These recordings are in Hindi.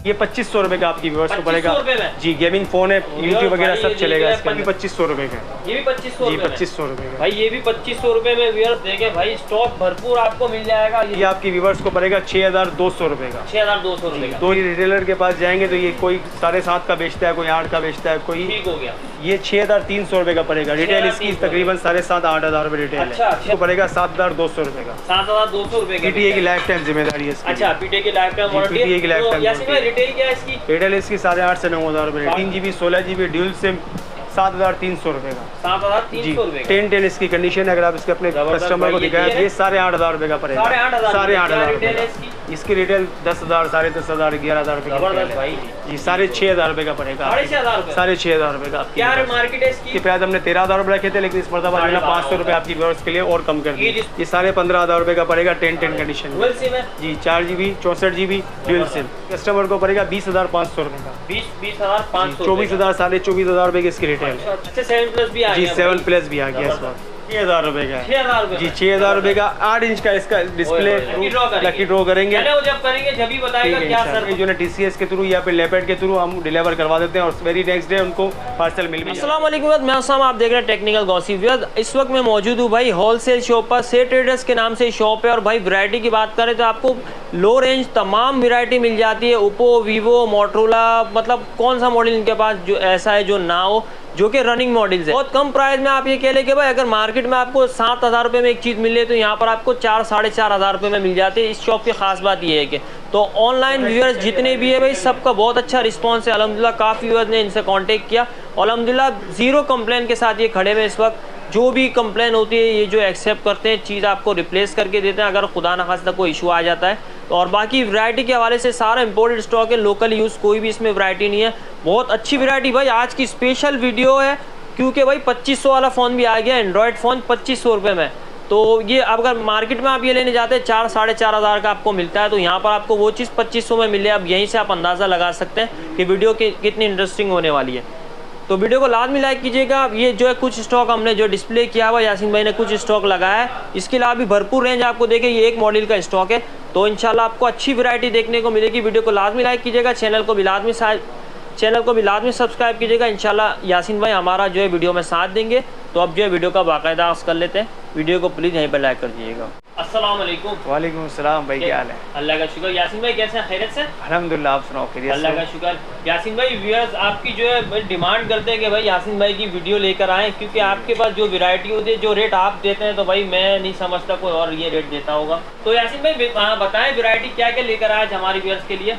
ये 2500 रुपए का आपकी व्यूअर्स को पड़ेगा जी। गेमिंग फोन है, यूट्यूब वगैरह सब चलेगा इसका। 2500 रुपए का, ये भी 2500 जी 2500 रुपए का भाई। ये भी 2500 रुपए में व्यूअर्स देखें भाई, स्टॉक भरपूर आपको मिल जाएगा। ये आपकी व्यूअर्स को पड़ेगा 6200 रुपए का। 6200 रुपए का। दो रिटेलर के पास जाएंगे तो ये कोई 7.5 का बेचता है, कोई 8 का बेचता है, कोई ठीक हो गया। ये 6300 रुपए का पड़ेगा। रिटेल इसकी तकरीबन 7,500-8,000 रुपए रिटेल है। इसको पड़ेगा 7200 रुपए का। 7200 रुपए का। पीटीए की लाइफ टाइम जिम्मेदारी है इसकी। अच्छा, पीटीए की लाइफ टाइम वारंटी। पीटीए की लाइफ टाइम रिटेल क्या है इसकी? रिटेल इसकी 8,500 से 9,000 रुपए। 3 GB 16 GB ड्यूल सिम 7300 रुपए का। 7300 रुपए का। 10 इसकी कंडीशन है। अगर आप इसके अपने कस्टमर को दिखाएं तो ये 8,500 रुपए का पड़ेगा। 8,500 रुपए का। इसकी रिटेल 10,000, 10,500, 11,000 रुपए जी। 6,500 रुपए का पड़ेगा। 6,500 रुपए का क्या मार्केट है इसकी? प्राइस हमने 13,000 रुपए रखे थे, लेकिन इस मरतबा 500 रुपए आपकी व्यूअर्स के लिए और कम कर दिए। ये 15,500 रुपए का पड़ेगा। 10 कंडीशन जी। 4 GB 64 GB dual SIM customer को पड़ेगा 20,500 रुपए का। 20,500 24,000 24,000 रुपए की इसकी रिटेल है। अच्छा, 7 प्लस भी आ गया। जी 7 प्लस भी आ गया इस बार। 6,000 रुपए का। 6,000 रुपए जी 6,000 रुपए का। 8 इंच का इसका डिस्प्ले लकी ड्रॉ करेंगे। जब करेंगे जब ही बताएगा क्या सर। जो है TCS के थ्रू या फिर लेपेड के थ्रू हम डिलीवर करवा देते हैं और वेरी नेक्स्ट डे उनको पार्सल मिल भी। अस्सलाम वालेकुम, मैं उसामा, आप देख रहे हैं टेक्निकल गॉसिप। इस वक्त मैं मौजूद हूँ भाई होलसेल शॉप पर। से ट्रेडर्स के नाम से शॉप है। और भाई वैरायटी की बात करें तो आपको लो रेंज तमाम वैरायटी मिल जाती है। ओप्पो, वीवो, मोटरोला, मतलब कौन सा मॉडल इनके पास जो ऐसा है जो ना हो, जो कि रनिंग मॉडल्स है। बहुत कम प्राइस में आप ये कह ले कि भाई अगर मार्केट में आपको 7,000 रुपये में एक चीज़ मिले तो यहाँ पर आपको 4-4,500 रुपये में मिल जाती है। इस शॉप की खास बात ये है कि तो ऑनलाइन व्यूअर्स जितने भी है भाई सबका बहुत अच्छा रिस्पांस है अल्हम्दुलिल्लाह। काफ़ी व्यूअर्स ने इनसे कांटेक्ट किया और अल्हम्दुलिल्लाह ज़ीरो कंप्लेन के साथ ये खड़े हुए इस वक्त। जो भी कंप्लेन होती है ये जो एक्सेप्ट करते हैं, चीज़ आपको रिप्लेस करके देते हैं अगर खुदा न खास्ता कोई इशू आ जाता है। और बाकी वैरायटी के हवाले से सारा इंपोर्टेड स्टॉक है, लोकल यूज़ कोई भी इसमें वैरायटी नहीं है। बहुत अच्छी वैरायटी भाई। आज की स्पेशल वीडियो है क्योंकि भाई 2500 वाला फ़ोन भी आ गया, एंड्रॉयड फ़ोन 2500 रुपये में। तो ये अगर मार्केट में आप ये लेने जाते हैं 4-4,500 का आपको मिलता है, तो यहाँ पर आपको वो चीज़ 2500 में मिले। अब यहीं से आप अंदाज़ा लगा सकते हैं कि वीडियो कितनी इंटरेस्टिंग होने वाली है। तो वीडियो को लाजमी लाइक कीजिएगा। ये जो है कुछ स्टॉक हमने जो डिस्प्ले किया हुआ, यासीन भाई ने कुछ स्टॉक लगाया है। इसके अलावा भी भरपूर रेंज आपको देखें, ये एक मॉडल का स्टॉक है। तो इंशाल्लाह आपको अच्छी वैरायटी देखने को मिलेगी। वीडियो को लाजमी लाइक कीजिएगा, चैनल को भी लाजमी सब्सक्राइब कीजिएगा। इंशाल्लाह यासीन भाई हमारा जो है वीडियो में साथ देंगे। तो अब जो है वीडियो का बाकायदा आगाज़ कर लेते हैं। वीडियो को प्लीज़ यहीं पर लाइक कर दीजिएगा। अस्सलाम वालेकुम। वालेकुम अस्सलाम भाई, क्या हाल है? अल्लाह का शुक्र। यासीन भाई कैसे हैं? खैरियत से? अल्हम्दुलिल्लाह, आप सुनाओ? खैरियत से? अल्लाह का शुक्र। यासीन भाई व्यूअर्स आपकी जो है डिमांड करते हैं कि भाई यासीन भाई की वीडियो लेकर आएँ, क्योंकि आपके पास जो वैरायटी होती है, जो रेट आप देते हैं, तो भाई मैं नहीं समझता कोई और ये रेट देता होगा। तो यासीन भाई बताएं वैरायटी क्या क्या लेकर आए हमारे व्यूअर्स के लिए।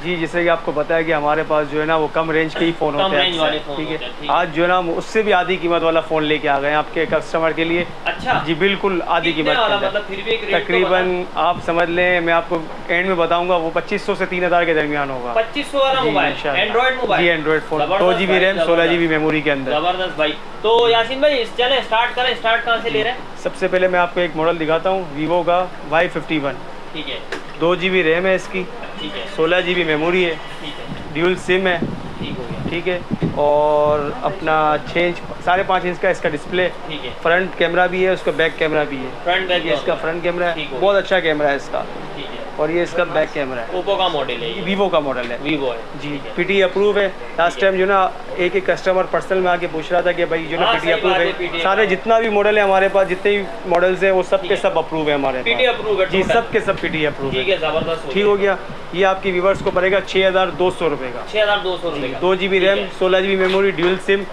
जी, जैसे कि आपको पता है कि हमारे पास जो है ना वो कम रेंज के ही फ़ोन होते हैं, ठीक है। आज जो है ना उससे भी आधी कीमत वाला फ़ोन लेके आ गए आपके कस्टमर के लिए। अच्छा जी, बिल्कुल आधी कीमत मतलब फिर भी एक रेट तकरीबन आप समझ लें, मैं आपको एंड में बताऊंगा, वो 2500 से 3,000 के दरमियान होगा। 2500 वाला मोबाइल, एंड्रॉइड मोबाइल? जी android phone, 2 GB RAM 16 GB memory के अंदर। ज़बरदस्त भाई। तो यासीन भाई चले स्टार्ट करें। स्टार्ट कहाँ से ले रहे हैं? सबसे पहले मैं आपको एक मॉडल दिखाता हूँ, वीवो का Y51। ठीक है। 2 GB रैम है इसकी, ठीक है। 16 GB मेमोरी है, ठीक है। ड्यूल सिम है, ठीक हो गया, ठीक है। और अपना 5.5 इंच का इसका डिस्प्ले, ठीक है। फ्रंट कैमरा भी है, उसका बैक कैमरा भी है। फ्रंट बैक ये इसका फ्रंट कैमरा है, बहुत अच्छा कैमरा है इसका, ठीक है। और ये इसका बैक कैमरा है। ओप्पो का मॉडल है, वीवो का मॉडल है। वीवो है जी, पीटी अप्रूव है। लास्ट टाइम जो ना एक कस्टमर पर्सनल में आके पूछ रहा था कि भाई जो ना पीटी अप्रूव है। सारे जितना भी मॉडल है हमारे पास, जितने भी मॉडल्स हैं वो सब के सब अप्रूव है हमारे पीटी अप्रूव है। जी, सब के सब पीटी अप्रूव है। ठीक है, जबरदस्त। ठीक हो गया। ये आपकी व्यूअर्स को पड़ेगा 6,200 रुपये का। 6,200 रुपये का। 2 GB RAM 16 GB memory dual SIM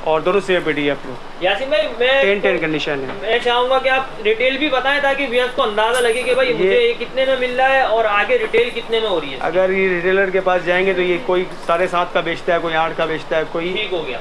और दोनों से पीटी अप्रूव। यासीन भाई मैं 10 कंडीशन है। मैं चाहूँगा कि आप रिटेल भी बताएं ताकि व्यूअर्स को अंदाजा लगे कि भाई मुझे ये कितने में मिल रहा है और आगे रिटेल कितने में हो रही है। अगर ये रिटेलर के पास जाएंगे तो ये कोई 7.5 का बेचता है, कोई 8 का बेचता है, कोई। ठीक हो गया।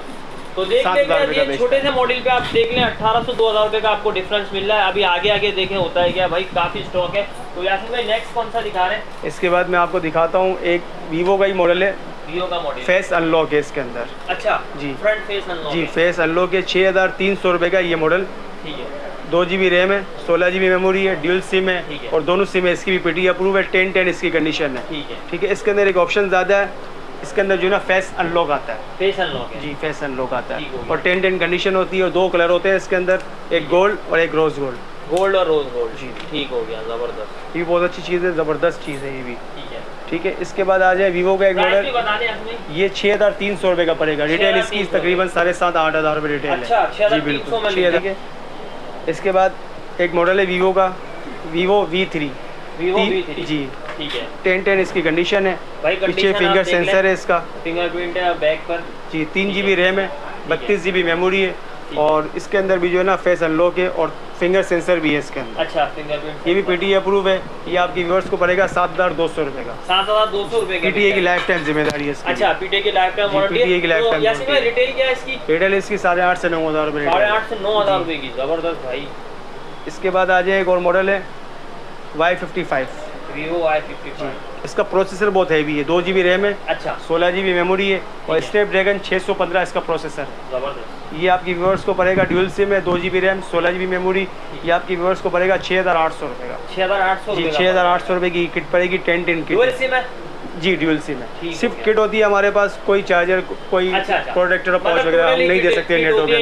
तो देख लें छोटे से मॉडल पे आप देख लें 1,800-2,000 रुपये का आपको डिफरेंस मिल रहा है। अभी आगे आगे देखें होता है क्या भाई, काफ़ी स्टॉक है। तो यासीन भाई नेक्स्ट कौन सा दिखा रहे हैं? इसके बाद मैं आपको दिखाता हूँ एक वीवो का ही मॉडल है, वीवो का मॉडल, फेस अनलॉक है इसके अंदर। अच्छा जी, फ्रंट फेस अनलॉक। जी, फेस अनलॉक है। 6,300 रुपये का ये मॉडल। ठीक है। 2 GB रैम है, 16 GB मेमोरी है, ड्यूल सिम है, और दोनों सिम है इसकी भी पीटी अप्रूव है। 10 इसकी कंडीशन है। ठीक है, ठीक है। इसके अंदर एक ऑप्शन ज़्यादा है, इसके अंदर जो ना फेस अनलॉक आता है। फेस अनलॉक है? जी, फेस अनलॉक आता है, और 10 कंडीशन होती है, और 2 कलर होते हैं इसके अंदर, एक गोल्ड और एक रोज गोल्ड। गोल्ड और रोज गोल्ड। जी, ठीक हो गया, ज़बरदस्त। ये बहुत अच्छी चीज़ है, ज़बरदस्त चीज़ है ये भी। ठीक है। ठीक है। इसके बाद आ जाए वीवो का एक मॉडल, ये 6,300 रुपये का पड़ेगा। रिटेल इसकी तकरीबन 7,500-8,000 रुपये रिटेल है। जी बिल्कुल 6,000 के। इसके बाद एक मॉडल है वीवो का, वीवो V3 जी, ठीक है। 1010 इसकी कंडीशन है, पीछे फिंगर सेंसर है इसका, फिंगरप्रिंट है बैक पर जी, 3 GB रैम है, 32 GB मेमोरी है, और इसके अंदर भी जो है ना फेस अनलॉक है और फिंगर सेंसर भी है इसके अंदर। अच्छा, फिंगरप्रिंट ये भी PTA अप्रूव है। ये आपकी व्यूअर्स को पड़ेगा 7,200 रुपये का। 7,200 रुपये का। PTA की लाइफ टाइम जिम्मेदारी है इसकी। अच्छा, PTA की लाइफ टाइम वारंटी। PTA की लाइफ टाइम यासीन भाई रिटेल क्या है इसकी? रिटेल इसकी 8,500 से 9,000 रुपये। 8,500 से 9,000 रुपये की, जबरदस्त भाई। इसके बाद आ जाए एक और मॉडल है Y55, वीवो Y55। इसका प्रोसेसर बहुत हैवी है, 2 GB रैम है, अच्छा, 16 GB मेमोरी है, और स्नैपड्रैगन 615 इसका प्रोसेसर है। जबरदस्त। ये आपकी व्यूअर्स को पड़ेगा, ड्यूल सिम है, 2 GB रैम, 16 GB मेमोरी। ये आपकी व्यूअर्स को पड़ेगा 6,800 रुपये का। 6,800 जी, 6,800 रुपये की किट पड़ेगी। 1010 किट डुअल सिम है जी, ड्यूल सिम है। सिर्फ किट होती है हमारे पास, कोई चार्जर, कोई प्रोटेक्टर और पाउच वगैरह हम नहीं दे सकते नेटो के अंदर।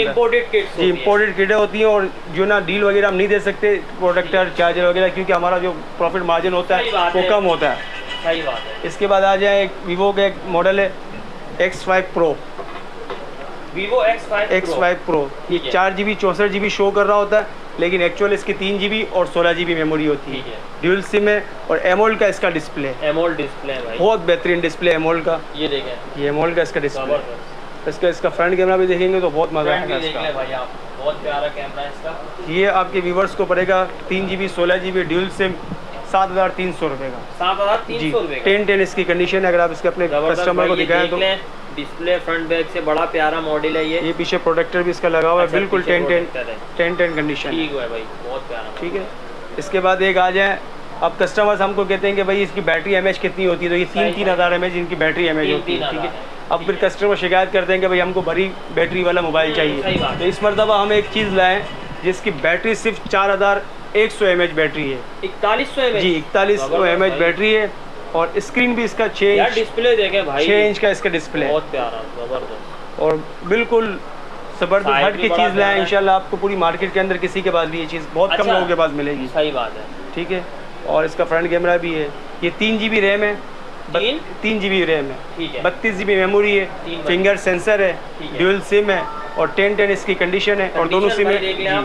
जी, इम्पोर्टेड किटें होती हैं, और जो ना डील वगैरह हम नहीं दे सकते प्रोटेक्टर चार्जर वगैरह, क्योंकि हमारा जो प्रॉफिट मार्जिन होता है वो कम होता है। सही बात है। इसके बाद आ जाए एक वीवो का एक मॉडल है X5 Pro, Vivo X5 Pro। ये 4 GB 64 GB शो कर रहा होता है, लेकिन एक्चुअल इसकी 3 GB और 16 GB मेमोरी होती है। ड्यूल सिम है, और एमोल्ड का इसका डिस्प्ले है। एमोल्ड डिस्प्ले है भाई, बहुत बेहतरीन डिस्प्ले है एमोल्ड का। ये देखें, ये एमोल्ड का इसका डिस्प्ले। इसका फ्रंट कैमरा भी देखेंगे तो बहुत मजा आएगा इसका भाई। आप बहुत प्यारा कैमरा है इसका। ये आपके व्यूवर्स को पड़ेगा 3 GB 16 GB ड्यूल सिम 7,300 रुपये का। 7,300 रुपये का। 1010 इसकी कंडीशन है। अगर आप इसके अपने कस्टमर को दिखाएं तो डिस्प्ले फ्रंट बैक से बड़ा प्यारा मॉडल है ये पीछे प्रोटेक्टर भी इसका लगा हुआ है। बिल्कुल 1010 कंडीशन। ठीक है भाई, बहुत प्यारा। ठीक है। इसके बाद एक आ जाए, अब कस्टमर्स हमको कहते हैं कि भाई इसकी बैटरी एमएच कितनी होती है, तो ये 3,000 mAh इनकी बैटरी एमएच होती है। ठीक है। अब फिर कस्टमर शिकायत करते हैं कि भाई हमको बड़ी बैटरी वाला मोबाइल चाहिए, तो इस मरतबा हम एक चीज़ लाएँ जिसकी बैटरी सिर्फ 4,100 mAh बैटरी है। 4100 mAh? जी, 4100 mAh बैटरी है, और स्क्रीन भी इसका 6 इंच डिस्प्ले देखें भाई, 6 इंच का इसका डिस्प्ले, बहुत प्यारा, जबरदस्त, और बिल्कुल जबरदस्त हट की चीज़ लाएँ। इंशाल्लाह आपको पूरी मार्केट के अंदर किसी के पास भी ये चीज़ बहुत कम लोगों के पास मिलेगी। सही बात है। ठीक है। और इसका फ्रंट कैमरा भी है। ये 3 GB रैम है, 3 GB रैम है, 32 GB मेमोरी है, फिंगर सेंसर है, ड्यूल सिम है, और 1010 इसकी कंडीशन है, और दोनों सिम है,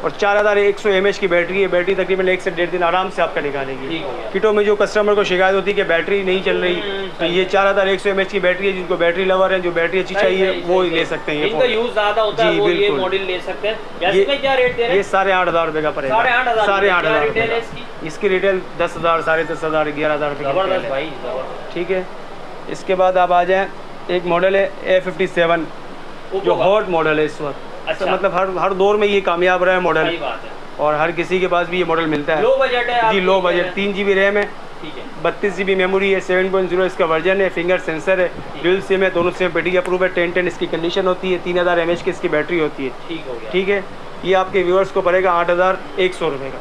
और 4,100 mAh की बैटरी है। बैटरी तकरीबन 1 से 1.5 दिन आराम से आपका निकालेगी। किटों में जो कस्टमर को शिकायत होती है कि बैटरी नहीं चल रही, तो ये 4,100 mAh की बैटरी है। जिनको बैटरी लवर है, जो बैटरी अच्छी चाहिए, वो ले सकते हैं। इनका यूज ज़्यादा होता है, वो ये मॉडल ले सकते हैं। ये क्या रेट दे रहे हैं? ये 8,500 रुपये का पड़ेगा। 8,500 रुपये इसकी रिटेल 10,000, 10,500, 11,000 रुपये। ठीक है। इसके बाद आप आ जाएँ, एक मॉडल है A57 जो हॉट मॉडल है इस वक्त। अच्छा। मतलब हर दौर में ये कामयाब रहा है मॉडल, और हर किसी के पास भी ये मॉडल मिलता है। लो बजट है जी, लो बजट। 3 GB रैम है, 32 GB मेमोरी है, 7.0 इसका वर्जन है, फिंगर सेंसर है, ड्यूल सिम है, दोनों सिम PTA अप्रूव है, 1010 इसकी कंडीशन होती है, 3,000 mAh की इसकी बैटरी होती है। ठीक है। ये आपके व्यूअर्स को पड़ेगा 8,100 रुपये का।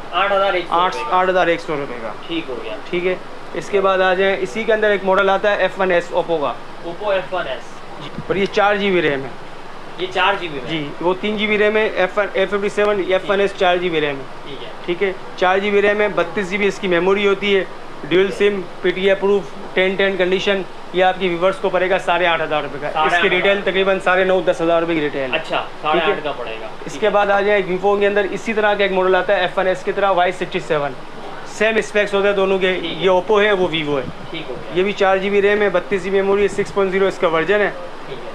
8,100 रुपये का। ठीक हो गया। ठीक है। इसके बाद आ जाए, इसी के अंदर एक मॉडल आता है F1s ओप्पो का। ओप्पो F1s, और ये 4 GB रैम है। ये 4 GB जी, वो 3 GB रैम है। A57 F1s 4 GB रैम है। ठीक है। 4 GB रैम है, 32 GB इसकी मेमोरी होती है, dual SIM, PTA approve, 1010 condition. ये आपकी व्यूवर्स को पड़ेगा 8,500 रुपये का। इसकी रिटेल तकरीबन 9,500-10,000 रुपये की रिटेल। अच्छा, 8,500 का पड़ेगा। इसके बाद आ जाए, वीवो के अंदर इसी तरह का एक मॉडल आता है F1s की तरह, Y67। सेम स्पेक्स होते हैं दोनों के। ये ओप्पो है, वो वीवो है। ये भी 4 GB रैम है, 32 GB मेमोरी है, 6.0 इसका वर्जन है,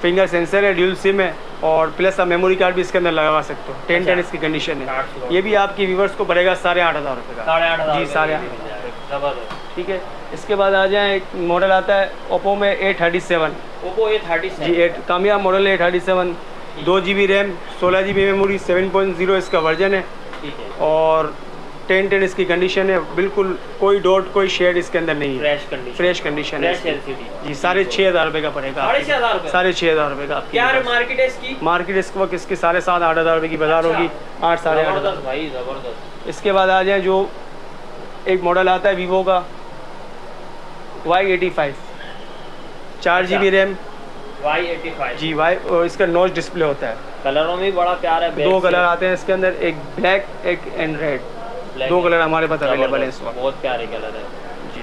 फिंगर सेंसर है, ड्यूल सिम है, और प्लस आप मेमोरी कार्ड भी इसके अंदर लगा सकते हो। 1010 इसकी कंडीशन है। ये भी आपकी व्यूवर्स को पड़ेगा 8,500 रुपये का। 8,500 जी, 8,500। ठीक है। इसके बाद आ जाए, एक मॉडल आता है ओप्पो में A37। ओप्पो A37 जी, कामयाब मॉडल है A37। 2 GB RAM, 16 GB memory, 7.0 इसका वर्जन है, और 1010 इसकी कंडीशन है। बिल्कुल कोई डॉट, कोई शेड इसके अंदर नहीं है, फ्रेश कंडीशन है जी। 6,500 रुपये का पड़ेगा। 6,500 रुपये का। क्या मार्केट है इसकी? मार्केट इस वक्त इसकी 7,500-8,000 रुपये की बाजार होगी। 8,500 भाई, जबरदस्त। इसके बाद आ जाए, जो एक मॉडल आता है वीवो का Y85, 4 GB रैम, Y85 जी, और इसका नॉच डिस्प्ले होता है। कलरों में बड़ा प्यारा है। 2 कलर आते हैं इसके अंदर, एक ब्लैक, एक एंड रेड। 2 कलर हमारे पास अवेलेबल है इस वक्त। बहुत प्यारे कलर है जी।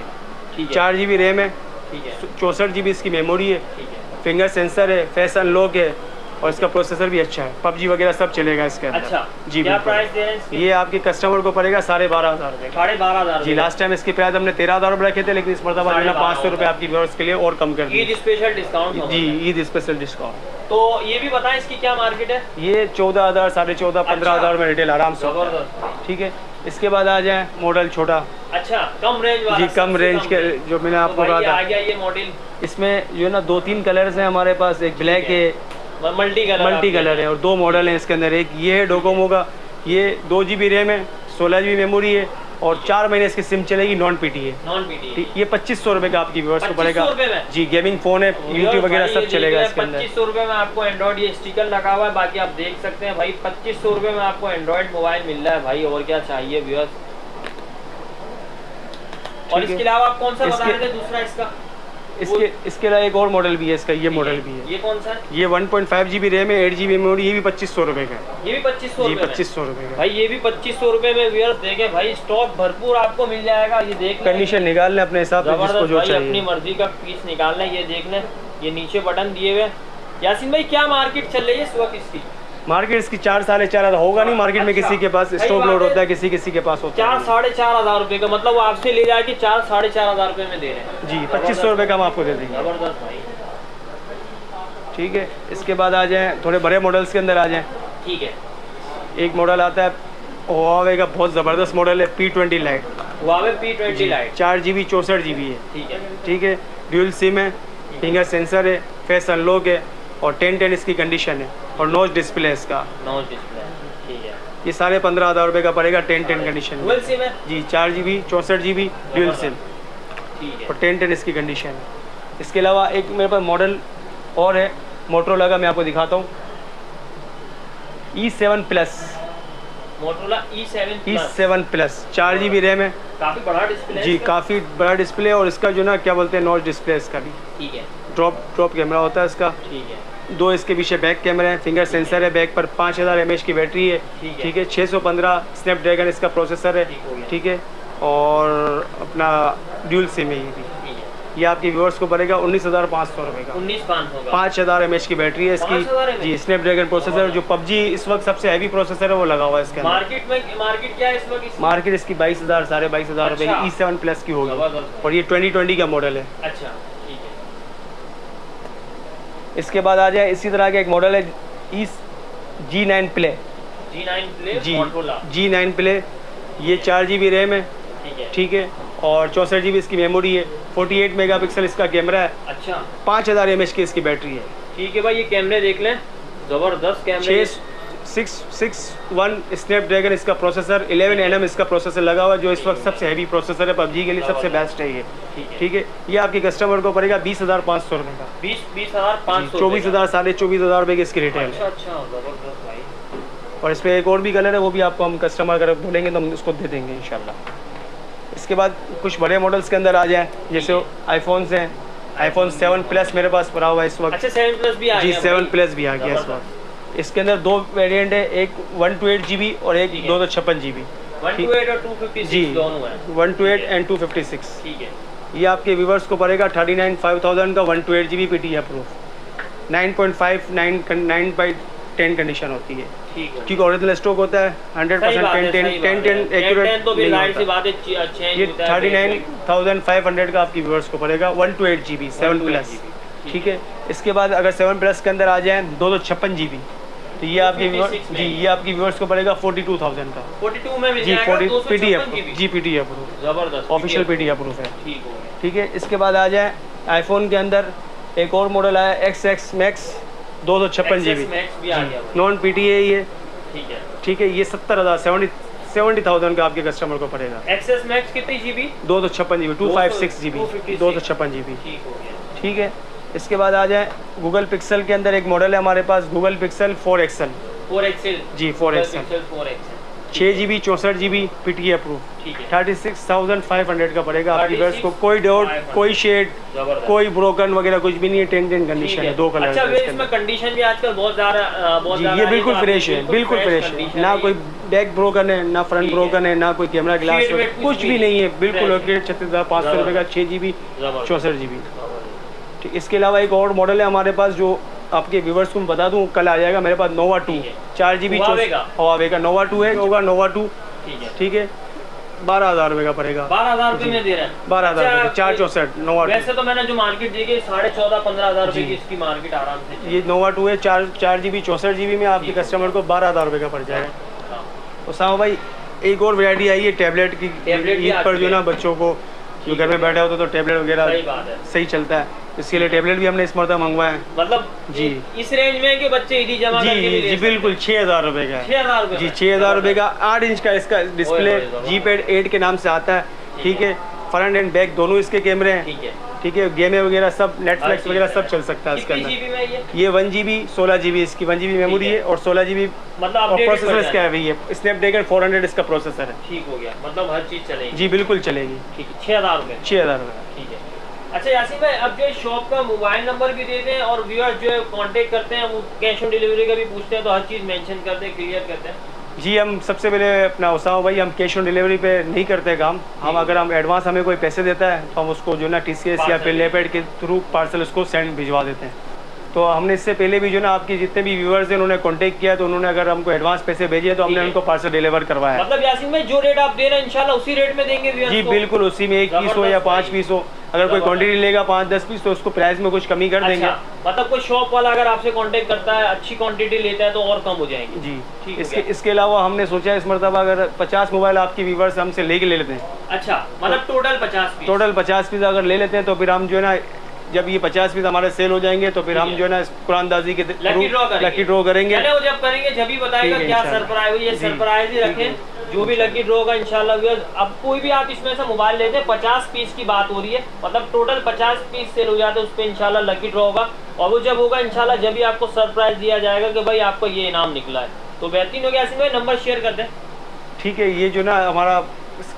ठीक है। 4 GB रैम है, ठीक है, 64 GB इसकी मेमोरी है, ठीक है। फिंगर सेंसर है, फेस अनलॉक है और इसका प्रोसेसर भी अच्छा है, PUBG वगैरह सब चलेगा इसके अंदर। अच्छा जी क्या बिल्कुल। प्राइस दे रहे हैं इसकी? ये आपके कस्टमर को पड़ेगा 12,500 रुपये। 12,500 जी, लास्ट टाइम इसकी प्राइस हमने 13,000 रुपये रखे थे, लेकिन इस मरतबा जो है ना 500 रुपये आपकी व्यूअर्स के लिए और कम कर दिए। ईद स्पेशल डिस्काउंट होगा। जी, ईद स्पेशल डिस्काउंट। तो ये भी बताएं इसकी क्या मार्केट है? ये 14,000, 14,500, 15,000 में रिटेल आराम से होता है। जबरदस्त। ठीक है, इसके बाद आ जाए मॉडल छोटा। अच्छा कम रेंज वाला? जी, कम सबसे रेंज के जो मैंने आपको भाई कहा ये था। आ गया ये मॉडल। इसमें जो है ना 2-3 कलर्स हैं हमारे पास, एक ब्लैक है, मल्टी कलर है और 2 मॉडल हैं इसके अंदर। एक ये है डोकोमो का, ये 2 GB रैम है, 16 GB मेमोरी है और 4 महीने इसकी सिम चलेगी, नॉन पीटी है। ये 2500 रुपये का आपकी व्यूअर्स को पड़ेगा। जी, गेमिंग फोन है, यूट्यूब वगैरह सब चलेगा इसके अंदर। 2500 रुपये में आपको एंड्रॉइड, ये स्टिकर लगा हुआ है, बाकी आप देख सकते हैं भाई 2500 रुपये में आपको एंड्रॉइड मोबाइल मिल रहा है भाई, और क्या चाहिए व्यूअर्स। और इसके अलावा आप कौन सा बता रहे थे दूसरा इसका? इसके अलावा एक और मॉडल भी है इसका, ये मॉडल भी है। ये कौन सा है? ये 1.5 GB रैम है, 8 GB मेमोरी, ये भी 2500 रुपये का है। ये भी 2500 जी, 2500 रुपये का भाई, ये भी 2500 रुपये में व्यूअर्स देखें भाई, स्टॉक भरपूर आपको मिल जाएगा। ये देख लें, कंडीशन निकाल लें अपने हिसाब से जिसको जो भाई, अपनी चाहिए। मर्जी का पीस निकालना है। ये देख लें, ये नीचे बटन दिए हुए। यासीन भाई क्या मार्केट चल रही है इस वक्त इसकी? मार्केट इसकी 4-4.5 होगा नहीं मार्केट में, किसी के पास स्टॉक लोड होता है, किसी के पास होता है। 4-4.5 रुपए का मतलब वो आपसे ले जाके 4-4.5 रुपए में दे रहे हैं। जी, 2500 रुपये का हम आपको दे देंगे। जबरदस्त भाई। ठीक है, इसके बाद आ जाएं थोड़े बड़े मॉडल्स के अंदर आ जाएं। ठीक है, एक मॉडल आता है हुआवे का, बहुत ज़बरदस्त मॉडल है, P20 light. Huawei P20 light 4 GB 64 GB है। ठीक है, ठीक है, ड्यूल सिम है, फिंगर सेंसर है, फेस अनलॉक है और 1010 इसकी कंडीशन है और नॉच डिस्प्ले है इसका। Notch display. ठीक है, ये 15,500 रुपये का पड़ेगा 1010 कंडीशन में। डुअल सिम है? जी, 4 GB 64 GB ड्यूल सिम ठीक है, और 1010 इसकी कंडीशन है। इसके अलावा एक मेरे पास मॉडल और है मोटरोला का, मैं आपको दिखाता हूँ। E7 plus, Motorola E7 plus 4 GB RAM है। काफी बड़ा डिस्प्ले है जी, इसका। काफ़ी बड़ा डिस्प्ले है और इसका जो ना क्या बोलते हैं, नॉच डिस्प्ले है इसका भी। ठीक है, ड्रॉप कैमरा होता है इसका। ठीक है, 2 इसके पीछे बैक कैमरे हैं, फिंगर सेंसर है बैक पर, 5000 mAh की बैटरी है। ठीक है। ठीक है, 615 स्नैपड्रैगन इसका प्रोसेसर है। ठीक हो गया। ठीक है, और अपना ड्यूल सिम है ये भी। ठीक है, ये आपके व्यूअर्स को पड़ेगा 19,500 रुपये का। 19,500 का। 5000 mAh की बैटरी है इसकी। 5000 mAh? जी, स्नैपड्रैगन प्रोसेसर, जो PUBG इस वक्त सबसे हैवी प्रोसेसर है वो लगा हुआ है इसके अंदर। मार्केट क्या है इस वक्त? मार्केट इसकी 22,000 22,500 रुपये अच्छा। की E7 प्लस की होगी जबरदस्त। और ये 2020 का मॉडल है। अच्छा, ठीक है, इसके बाद आ जाए इसी तरह का एक मॉडल है G9 प्ले। G9 प्ले जी, मोटोरोला। G9 प्ले, ये 4 GB रैम है। ठीक है, ठीक है, और 64 GB इसकी मेमोरी है, 48 मेगापिक्सल इसका कैमरा है, अच्छा, 5000 mAh की इसकी बैटरी है। ठीक है भाई, ये कैमरे देख लें, जबरदस्त कैमरे। 661 स्नैपड्रैगन इसका प्रोसेसर, 11nm इसका प्रोसेसर लगा हुआ है, जो इस वक्त सबसे हैवी प्रोसेसर है PUBG के लिए, सबसे बेस्ट है ये। ठीक है, ये आपके कस्टमर को पड़ेगा 20,500 रुपये का। 20,500 24,000 24,500 रुपये की इसकी रिटेल है। अच्छा, जबरदस्त भाई। और इस पर एक और भी कलर है, वो भी आपको हम कस्टमर अगर बोलेंगे तो हम उसको दे देंगे इंशाल्लाह। इसके बाद कुछ बड़े मॉडल्स के अंदर आ जाएँ, जैसे आईफोन्स हैं। iPhone 7 प्लस मेरे पास पड़ा हुआ है इस वक्त। अच्छा, 7 प्लस भी आ जी, गया? 7 प्लस भी आ गया इस वक्त। इसके अंदर 2 वेरिएंट है, एक 128 GB और एक 256 GB। 128 और 256 जी, दोनों हैं। 128 एंड 256। ठीक है, ये आपके व्यूवर्स को पड़ेगा 39,500 का 128 GB PTI अप्रूव। 9.5 9/10 कंडीशन होती है। ठीक है, क्योंकि ओरिजिनल स्टॉक होता है 100% 10 एक्यूरेट तो भी लाइट सी बात है, ये 39,500 का आपकी व्यूवर्स को पड़ेगा 128 GB 7 प्लस। ठीक है, इसके बाद अगर 7 प्लस के अंदर आ जाए 256 GB, तो ये आपकी जी, ये आपकी व्यूवर्स को पड़ेगा 42,000 का। 42 में मिल जी, जाएगा 40 PTI 256 जी, PTI अप्रूव, जबरदस्त ऑफिशियल PTI अप्रूव है। ठीक हो गया। ठीक है, इसके बाद आ जाए आईफोन के अंदर एक और मॉडल आया XX Max 256 GB, मैक्स भी आ गया भाई। नॉन PTI ये। ठीक है, ठीक है, ये 70,000 का आपके कस्टमर को पड़ेगा। एक्सेस मैक्स कितनी GB? 256 GB 256 GB 256 GB। ठीक हो गया। ठीक है, इसके बाद आ जाए गूगल पिक्सल के अंदर एक मॉडल है हमारे पास, गूगल पिक्सल 4 XL। 4 XL जी, 4 XL pixel 4 XL 6GB 64GB PTA approve, 36,500 का पड़ेगा आपकी बस को। कोई डॉट, कोई शेड, कोई ब्रोकन वगैरह कुछ भी नहीं है, 10 कंडीशन है, 2 कलर। अच्छा इसमें कंडीशन भी आजकल बहुत ज़्यादा ये बिल्कुल फ्रेश है, बिल्कुल फ्रेश है, ना कोई बैक ब्रोकन है, ना फ्रंट ब्रोकन है, ना कोई कैमरा ग्लास, कुछ भी नहीं है, बिल्कुल 36,500 रुपये का 6GB 64GB। ठीक, इसके अलावा एक और मॉडल है हमारे पास जो आपके व्यूवर्स को मैं बता दूं, कल आ जाएगा मेरे पास नोवा 2 4GB हुआवे का नोवा 2 है, होगा नोवा 2, ठीक है, 12,000 रुपये का पड़ेगा। 12,000 रुपये में दे रहे हैं, 12,000 रुपये 464 नोवा। वैसे तो मैंने जो मार्केट देखी 14,500-15,000 रुपये की इसकी मार्केट आराम से। ये नोवा 2 है, 4GB 64GB में आपके कस्टमर को 12,000 रुपये का पड़ जाएगा। तो साहब भाई एक और वैरायटी आई है टैबलेट की, ईद पर जो ना बच्चों को जो घर में बैठा होता तो टैबलेट वगैरह सही चलता है, इसके लिए टैबलेट भी हमने इस मरतबा मंगवाए हैं। मतलब जी इस रेंज में कि बच्चे ईदी जमा करके भी जी बिल्कुल 6,000 रुपये का, 6,000 रुपये जी 6,000 रुपये का। 8 इंच का इसका डिस्प्ले, G-Pad 8 के नाम से आता है, ठीक है, फ्रंट एंड बैक दोनों इसके कैमरे हैं, ठीक है, गेमें वगैरह सब, नेटफ्लिक्स वगैरह सब चल सकता है इसके अंदर। ये 1GB 16GB इसकी 1GB मेमोरी है और 16GB मतलब प्रोसेसर इसका है, ये स्नैपड्रैगन 400 इसका प्रोसेसर है। ठीक हो गया, मतलब हर चीज़ चलेगी। जी बिल्कुल चलेगी। ठीक है, 6,000 रुपये, 6,000 रुपये, ठीक है। अच्छा यासीन भाई, अब जो शॉप का मोबाइल नंबर भी देते हैं और व्यूअर्स जो है कांटेक्ट करते हैं, वो कैश ऑन डिलीवरी का भी पूछते हैं, तो हर चीज़ मेंशन करते हैं, क्लियर करते हैं। जी हम सबसे पहले अपना उसामा भाई, हम कैश ऑन डिलीवरी पे नहीं करते काम, हम अगर हम एडवांस हमें कोई पैसे देता है तो हम उसको जो ना TCS या फिर लेपेड के थ्रू पार्सल उसको सेंड भिजवा देते हैं। तो हमने इससे पहले भी जो ना आपके जितने भी व्यूअर्स हैं उन्होंने कांटेक्ट किया तो उन्होंने अगर हमको एडवांस पैसे भेजे तो हमने उनको पार्सल डिलीवर करवाया। मतलब यासीन भाई जो रेट आप दे रहे हैं इंशाल्लाह उसी रेट में देंगे व्यूअर्स जी को? बिल्कुल उसी में, 1 पीस हो या 5 पीस हो, अगर कोई क्वांटिटी लेगा 5-10 पीस तो उसको प्राइस में कुछ कमी कर देंगे। मतलब कोई शॉप वाला अगर आपसे कांटेक्ट करता है, अच्छी क्वांटिटी लेता है तो और कम हो जाएंगे। जी इसके अलावा हमने सोचा है इस मरतबा अगर 50 मोबाइल आपकी व्यूअर्स हमसे लेके ले लेते हैं। अच्छा, मतलब टोटल 50 पीस अगर ले लेते हैं तो फिर हम जो है ना, जब ये 50 पीस हमारे सेल हो जाएंगे तो फिर हम जो है ना कुरानदाजी के लकी ड्रॉ करेंगे। वो जब करेंगे जब ही बताएगा क्या सरप्राइज, ये सरप्राइज ही रखें, जो भी लकी ड्रॉ होगा इंशाल्लाह। अब कोई भी आप इसमें से मोबाइल लेते हैं, 50 पीस की बात हो रही है, मतलब टोटल 50 पीस सेल हो जाते हैं, उस पर इंशाल्लाह लकी ड्रॉ होगा। और वो जब होगा इंशाल्लाह जब भी आपको सरप्राइज दिया जाएगा कि भाई आपको ये इनाम निकला है। तो बेहतरीन हो गया। यासीन भाई नंबर शेयर कर दें। ठीक है, ये जो ना हमारा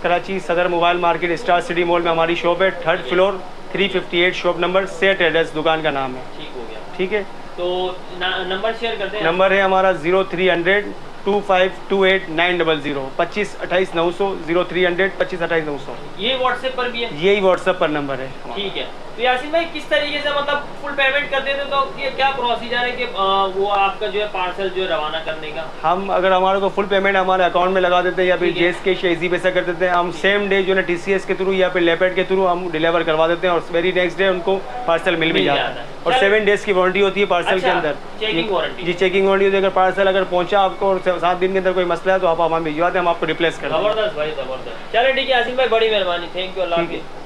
कराची सदर mobile market star city mall में हमारी शॉप है, 3rd floor 358 shop number, set address दुकान का नाम है। ठीक हो गया, ठीक है, तो नंबर शेयर करते हैं। नंबर है हमारा 0300 2528 900 25 28 900 0300 25 28 900। ये व्हाट्सएप पर भी है? यही व्हाट्सएप पर नंबर है। ठीक है। तो यासीन भाई किस तरीके से मतलब फुल पेमेंट कर देते तो ये क्या प्रोसीजर है कि वो आपका जो है पार्सल जो है रवाना करने का? हम अगर हमारे को फुल पेमेंट हमारे अकाउंट में लगा देते हैं या फिर जेस के इजी पैसा कर देते हैं, हम सेम डे जो है TCS के थ्रू या फिर लेपेड के थ्रू हम डिलीवर करवा देते हैं और वेरी नेक्स्ट डे उनको पार्सल मिल भी जाता है। और 7 डेज की वारंटी होती है पार्सल के अंदर। Checking warranty? जी चेकिंग वारंटी होती है। अगर पार्सल अगर पहुंचा आपको और 7 दिन के अंदर कोई मसला है तो आप हमें भिजवाते हैं, हम आपको रिप्लेस कर देंगे। जबरदस्त भाई, जबरदस्त। चलिए ठीक है यासीन भाई, बड़ी मेहरबानी, थैंक यू, अल्लाह हाफिज़।